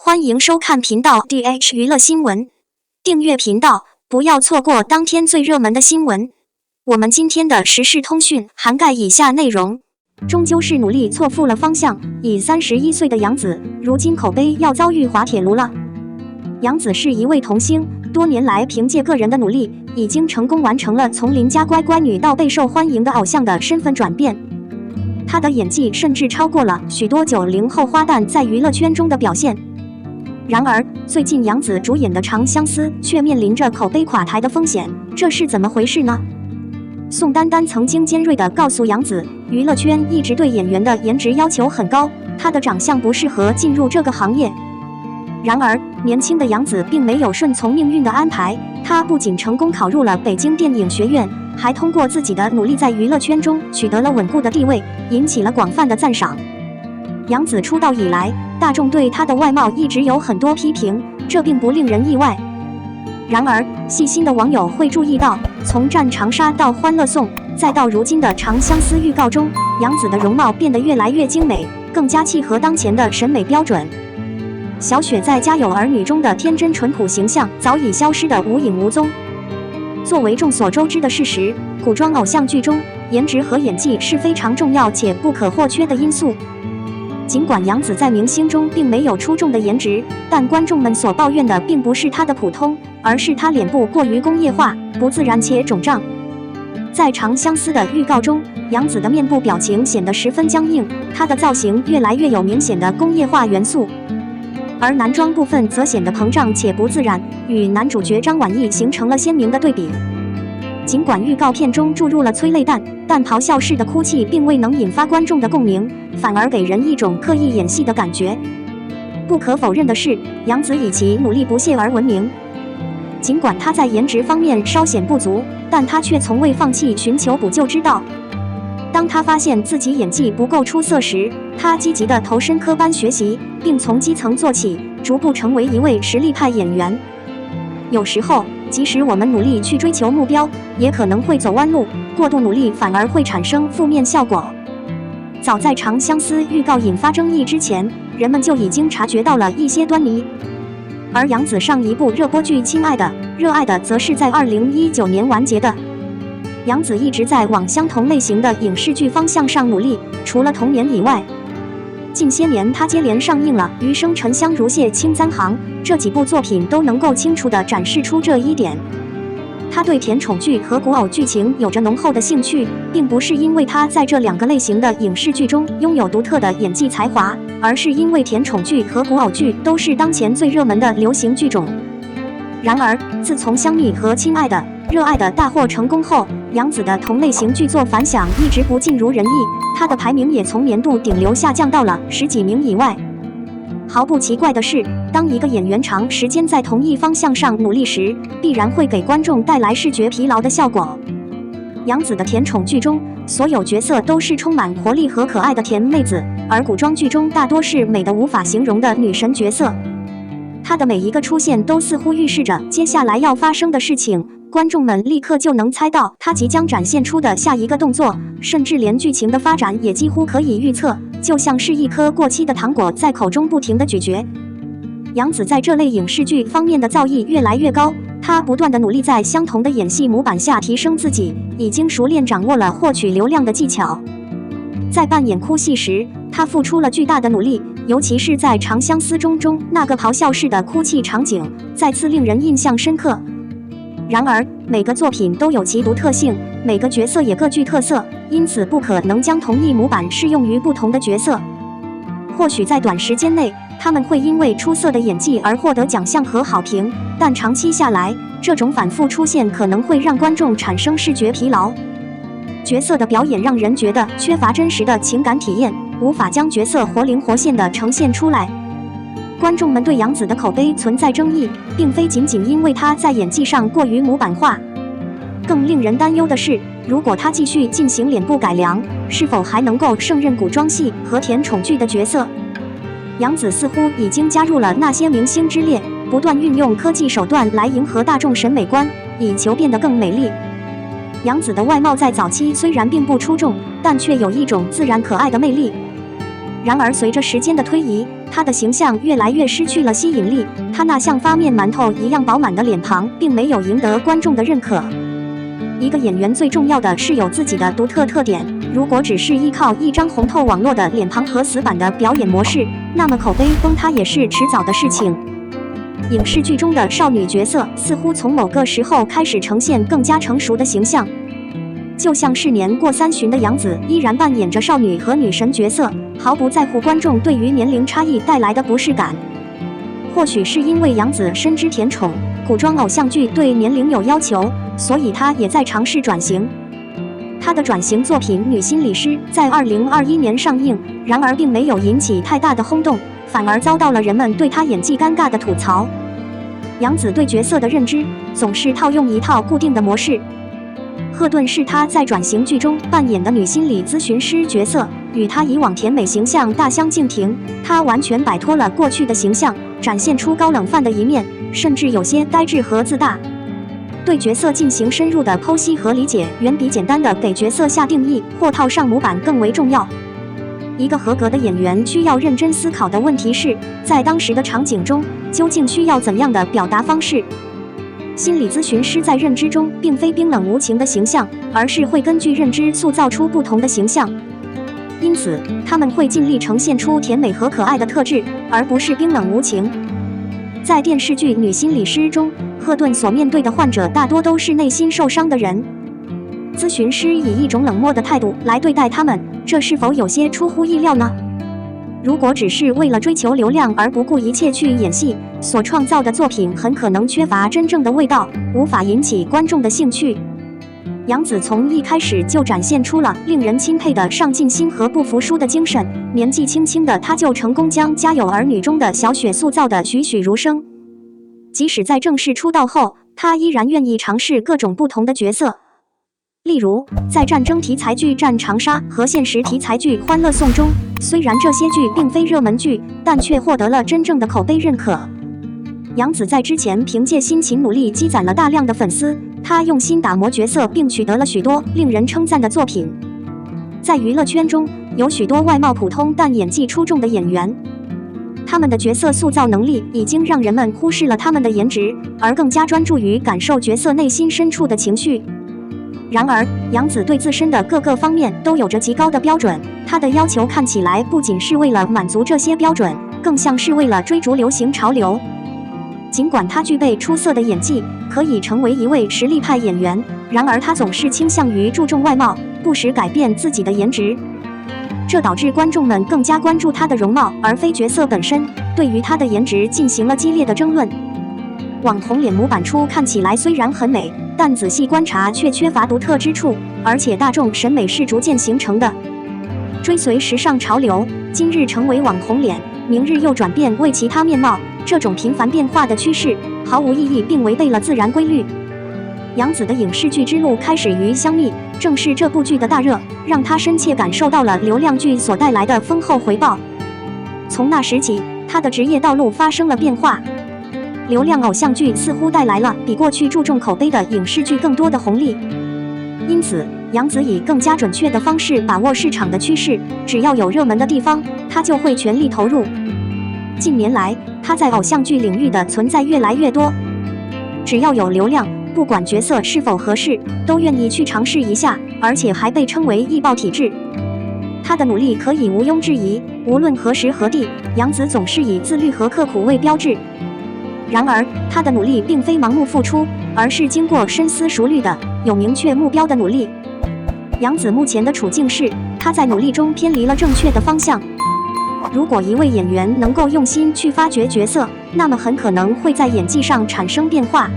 欢迎收看频道 DH 娱乐新闻，订阅频道，不要错过当天最热门的新闻。我们今天的时事通讯涵盖以下内容：终究是努力错付了方向，已31岁的杨紫，如今口碑要遭遇滑铁卢了。杨紫是一位童星，多年来凭借个人的努力，已经成功完成了从邻家乖乖女到备受欢迎的偶像的身份转变。她的演技甚至超过了许多90后花旦在娱乐圈中的表现。然而，最近杨紫主演的《长相思》却面临着口碑垮台的风险，这是怎么回事呢？宋丹丹曾经尖锐地告诉杨紫，娱乐圈一直对演员的颜值要求很高，她的长相不适合进入这个行业。然而，年轻的杨紫并没有顺从命运的安排，她不仅成功考入了北京电影学院，还通过自己的努力在娱乐圈中取得了稳固的地位，引起了广泛的赞赏。杨紫出道以来，大众对她的外貌一直有很多批评，这并不令人意外。然而，细心的网友会注意到，从《战长沙》到《欢乐颂》，再到如今的《长相思》预告中，杨紫的容貌变得越来越精美，更加契合当前的审美标准。小雪在《家有儿女》中的天真淳朴形象早已消失得无影无踪。作为众所周知的事实，古装偶像剧中，颜值和演技是非常重要且不可或缺的因素。尽管杨紫在明星中并没有出众的颜值，但观众们所抱怨的并不是她的普通，而是她脸部过于工业化、不自然且肿胀。在《长相思》的预告中，杨紫的面部表情显得十分僵硬，她的造型越来越有明显的工业化元素，而男装部分则显得膨胀且不自然，与男主角张晚意形成了鲜明的对比。尽管预告片中注入了催泪弹，但咆哮式的哭泣并未能引发观众的共鸣，反而给人一种刻意演戏的感觉。不可否认的是，杨紫以其努力不懈而闻名。尽管她在颜值方面稍显不足，但她却从未放弃寻求补救之道。当她发现自己演技不够出色时，她积极地投身科班学习，并从基层做起，逐步成为一位实力派演员。有时候，即使我们努力去追求目标，也可能会走弯路，过度努力反而会产生负面效果。早在《长相思》预告引发争议之前，人们就已经察觉到了一些端倪。而杨紫上一部热播剧《亲爱的》热爱的则是在2019年完结的。杨紫一直在往相同类型的影视剧方向上努力，除了童年以外，近些年她接连上映了《余生沉香如屑》《青簪行》，这几部作品都能够清楚地展示出这一点。她对甜宠剧和古偶剧情有着浓厚的兴趣，并不是因为她在这两个类型的影视剧中拥有独特的演技才华，而是因为甜宠剧和古偶剧都是当前最热门的流行剧种。然而，自从《香蜜》和《亲爱的》热爱的大获成功后，杨紫的同类型剧作反响一直不尽如人意，她的排名也从年度顶流下降到了10几名以外。毫不奇怪的是，当一个演员长时间在同一方向上努力时，必然会给观众带来视觉疲劳的效果。杨紫的甜宠剧中，所有角色都是充满活力和可爱的甜妹子，而古装剧中大多是美得无法形容的女神角色。她的每一个出现都似乎预示着接下来要发生的事情，观众们立刻就能猜到她即将展现出的下一个动作，甚至连剧情的发展也几乎可以预测，就像是一颗过期的糖果在口中不停地咀嚼。杨紫在这类影视剧方面的造诣越来越高，她不断地努力在相同的演戏模板下提升自己，已经熟练掌握了获取流量的技巧。在扮演哭戏时，她付出了巨大的努力，尤其是在《长相思》中那个咆哮式的哭泣场景，再次令人印象深刻。然而，每个作品都有其独特性，每个角色也各具特色，因此不可能将同一模板适用于不同的角色。或许在短时间内，他们会因为出色的演技而获得奖项和好评，但长期下来，这种反复出现可能会让观众产生视觉疲劳。角色的表演让人觉得缺乏真实的情感体验，无法将角色活灵活现地呈现出来。观众们对杨紫的口碑存在争议，并非仅仅因为她在演技上过于模板化。更令人担忧的是，如果她继续进行脸部改良，是否还能够胜任古装戏和甜宠剧的角色？杨紫似乎已经加入了那些明星之列，不断运用科技手段来迎合大众审美观，以求变得更美丽。杨紫的外貌在早期虽然并不出众，但却有一种自然可爱的魅力。然而随着时间的推移，她的形象越来越失去了吸引力，她那像发面馒头一样饱满的脸庞并没有赢得观众的认可。一个演员最重要的是有自己的独特特点，如果只是依靠一张红透网络的脸庞和死板的表演模式，那么口碑崩塌也是迟早的事情。影视剧中的少女角色似乎从某个时候开始呈现更加成熟的形象，就像是年过30的杨紫依然扮演着少女和女神角色，毫不在乎观众对于年龄差异带来的不适感。或许是因为杨紫深知甜宠古装偶像剧对年龄有要求，所以她也在尝试转型。她的转型作品《女心理师》在2021年上映，然而并没有引起太大的轰动，反而遭到了人们对她演技尴尬的吐槽。杨紫对角色的认知总是套用一套固定的模式。赫顿是她在转型剧中扮演的女心理咨询师角色，与她以往甜美形象大相径庭。她完全摆脱了过去的形象，展现出高冷范的一面，甚至有些呆滞和自大。对角色进行深入的剖析和理解，远比简单的给角色下定义或套上模板更为重要。一个合格的演员需要认真思考的问题是，在当时的场景中，究竟需要怎样的表达方式？心理咨询师在认知中并非冰冷无情的形象，而是会根据认知塑造出不同的形象。因此，他们会尽力呈现出甜美和可爱的特质，而不是冰冷无情。在电视剧《女心理师》中，赫顿所面对的患者大多都是内心受伤的人。咨询师以一种冷漠的态度来对待他们，这是否有些出乎意料呢？如果只是为了追求流量而不顾一切去演戏，所创造的作品很可能缺乏真正的味道，无法引起观众的兴趣。杨紫从一开始就展现出了令人钦佩的上进心和不服输的精神，年纪轻轻的她就成功将《家有儿女》中的小雪塑造得栩栩如生。即使在正式出道后，她依然愿意尝试各种不同的角色。例如，在战争题材剧《战长沙》和现实题材剧《欢乐颂》中，虽然这些剧并非热门剧，但却获得了真正的口碑认可。杨紫在之前凭借辛勤努力积攒了大量的粉丝，她用心打磨角色，并取得了许多令人称赞的作品。在娱乐圈中，有许多外貌普通但演技出众的演员，他们的角色塑造能力已经让人们忽视了他们的颜值，而更加专注于感受角色内心深处的情绪。然而，杨紫对自身的各个方面都有着极高的标准，她的要求看起来不仅是为了满足这些标准，更像是为了追逐流行潮流。尽管她具备出色的演技，可以成为一位实力派演员，然而她总是倾向于注重外貌，不时改变自己的颜值。这导致观众们更加关注她的容貌，而非角色本身，对于她的颜值进行了激烈的争论。网红脸模板出看起来虽然很美，但仔细观察却缺乏独特之处，而且大众审美是逐渐形成的。追随时尚潮流，今日成为网红脸，明日又转变为其他面貌，这种频繁变化的趋势毫无意义，并违背了自然规律。杨紫的影视剧之路开始于《香蜜》，正是这部剧的大热，让她深切感受到了流量剧所带来的丰厚回报。从那时起，她的职业道路发生了变化。流量偶像剧似乎带来了比过去注重口碑的影视剧更多的红利，因此杨紫以更加准确的方式把握市场的趋势，只要有热门的地方，她就会全力投入。近年来，她在偶像剧领域的存在越来越多，只要有流量，不管角色是否合适，都愿意去尝试一下，而且还被称为易爆体质。她的努力可以毋庸置疑，无论何时何地，杨紫总是以自律和刻苦为标志。然而，她的努力并非盲目付出，而是经过深思熟虑的、有明确目标的努力。杨紫目前的处境是，她在努力中偏离了正确的方向。如果一位演员能够用心去发掘角色，那么很可能会在演技上产生变化。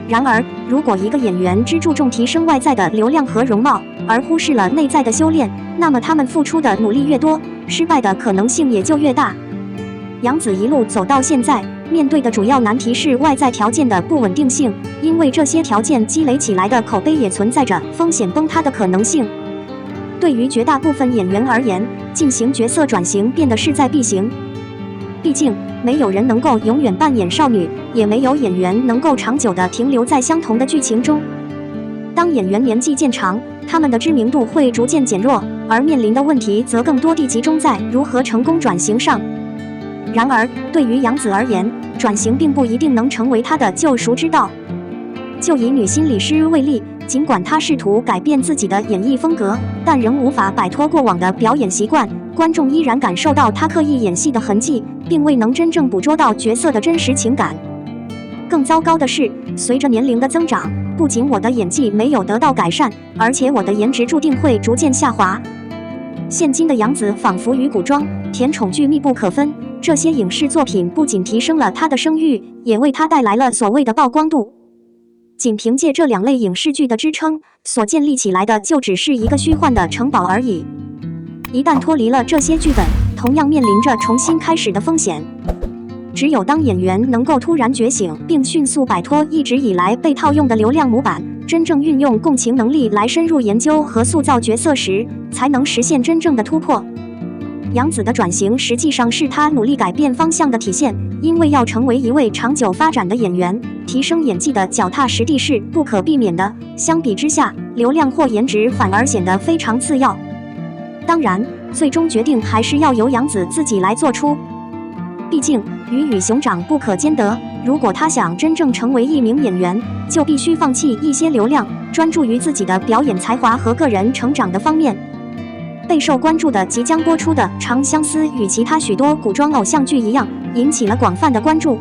然而，如果一个演员只注重提升外在的流量和容貌，而忽视了内在的修炼，那么他们付出的努力越多，失败的可能性也就越大。杨紫一路走到现在，面对的主要难题是外在条件的不稳定性，因为这些条件积累起来的口碑也存在着风险崩塌的可能性。对于绝大部分演员而言，进行角色转型变得势在必行。毕竟，没有人能够永远扮演少女，也没有演员能够长久地停留在相同的剧情中。当演员年纪渐长，他们的知名度会逐渐减弱，而面临的问题则更多地集中在如何成功转型上。然而，对于杨紫而言，转型并不一定能成为她的救赎之道。就以女心理师为例，尽管她试图改变自己的演绎风格，但仍无法摆脱过往的表演习惯，观众依然感受到她刻意演戏的痕迹，并未能真正捕捉到角色的真实情感。更糟糕的是，随着年龄的增长，不仅我的演技没有得到改善，而且我的颜值注定会逐渐下滑。现今的杨紫仿佛与古装、甜宠剧密不可分，这些影视作品不仅提升了她的声誉，也为她带来了所谓的曝光度。仅凭借这两类影视剧的支撑，所建立起来的就只是一个虚幻的城堡而已。一旦脱离了这些剧本，同样面临着重新开始的风险。只有当演员能够突然觉醒，并迅速摆脱一直以来被套用的流量模板，真正运用共情能力来深入研究和塑造角色时，才能实现真正的突破。杨紫的转型实际上是她努力改变方向的体现，因为要成为一位长久发展的演员，提升演技的脚踏实地是不可避免的。相比之下，流量或颜值反而显得非常次要。当然，最终决定还是要由杨紫自己来做出。毕竟，鱼与熊掌不可兼得。如果她想真正成为一名演员，就必须放弃一些流量，专注于自己的表演才华和个人成长的方面。备受关注的即将播出的《长相思》与其他许多古装偶像剧一样，引起了广泛的关注。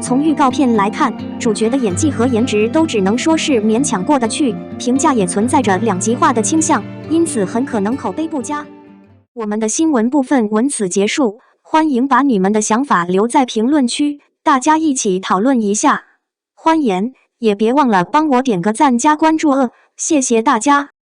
从预告片来看，主角的演技和颜值都只能说是勉强过得去，评价也存在着两极化的倾向，因此很可能口碑不佳。我们的新闻部分文此结束，欢迎把你们的想法留在评论区，大家一起讨论一下。欢迎，也别忘了帮我点个赞加关注谢谢大家。